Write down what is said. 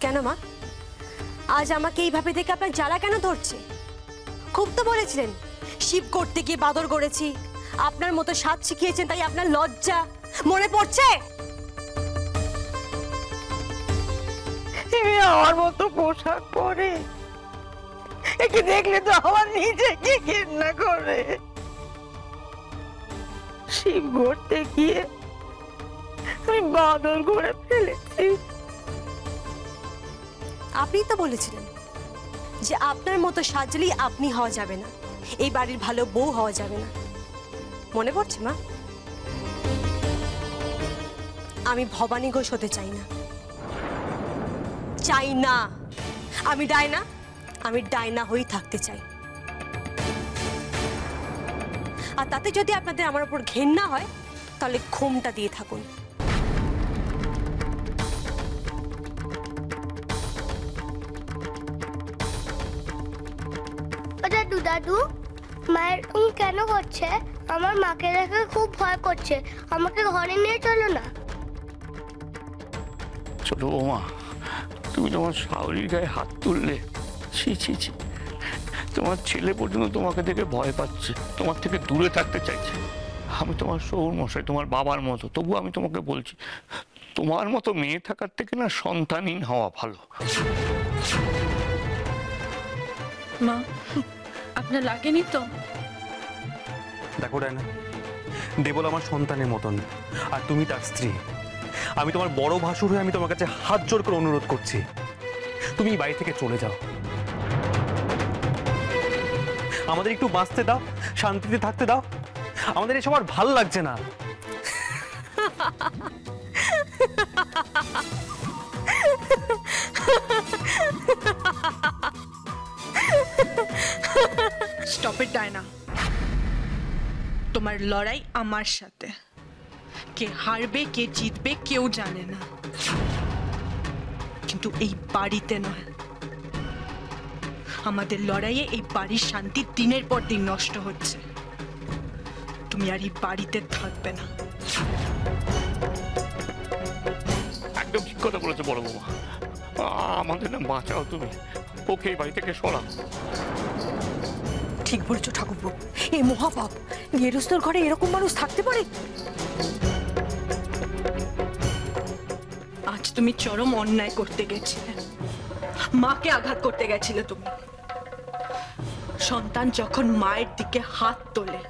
কেন মা, আজ আমাকে এইভাবে দেখে আপনার জ্বালা কেন ধরছে? খুব তো বলেছিলেন শিব করতে গিয়ে বাদর করেছি, আপনার মতো সাজ শিখিয়েছেন তাই আপনার লজ্জা। মনে পড়ছে? আমার মতো পোশাক পরে একে দেখলে তো আমার নিজেকে ঘেন্না করে। শিব করতে গিয়ে আমি বাদর করে ফেলেছি। আপনি তো বলেছিলেন যে আপনার মতো সাজলেই আপনি হওয়া যাবে না, এই বাড়ির ভালো বউ হওয়া যাবে না। মনে পড়ছে মা? আমি ভবানী ঘোষ হতে চাই না, চাই না। আমি ডায়না, আমি ডায়না হয়েই থাকতে চাই। আর তাতে যদি আপনাদের আমার উপর ঘেন্না হয় তাহলে ঘুমটা দিয়ে থাকুন। দাদু দাদু, মায়ের কেন করছে? আমার মাকে দেখে খুব ভয় করছে, আমাকে ঘরে নিয়ে চলো না। ছোট বৌমা, তুমি তোমার শাওরির গায়ে হাত তুললে। ছি ছি ছি, তোমার ছেলে পর্যন্ত তোমাকে দেখে ভয় পাচ্ছে, তোমার থেকে দূরে থাকতে চাইছে। আমি তোমার শৌর মশাই, তোমার বাবার মতো, তবু আমি তোমাকে বলছি তোমার মতো মেয়ে থাকার থেকে না সন্তানহীন হওয়া ভালো। মা, আপনার লাগেনি তো? দেখো ডায়না, দেবল আমার সন্তানের মতন, আর তুমি তার স্ত্রী। আমি তোমার বড় ভাসুর হয়ে আমি তোমার কাছে হাত জোর করে অনুরোধ করছি, তুমি এই বাড়ি থেকে চলে যাও। আমাদের একটু বাঁচতে দাও, শান্তিতে থাকতে দাও। আমাদের এসব আর ভাল লাগছে না। স্টপ ইট ডায়না, তোমার লড়াই আমার সাথে। কে হারবে কে জিতবে কেউ জানে না, কিন্তু এই বাড়িতে নয়। আমাদের লড়াইয়ে এই বাড়ির শান্তি দিনের পর দিন নষ্ট হচ্ছে। তুমি আর এই বাড়িতে থাকবে না। একদম ঠিক কথা বলেছো বড় বৌমা, আমাদের না বাঁচাও তুমি, ওকে এই বাড়ি থেকে সরাও। ঠিক বলেছো ঠাকুরপো, এই মহাপাপ। গেরস্তর ঘরে এরকম মানুষ থাকতে পারে? আজ তুমি চরম অন্যায় করতে গেছিলে, মাকে আঘাত করতে গেছিলে তুমি। সন্তান যখন মায়ের দিকে হাত তোলে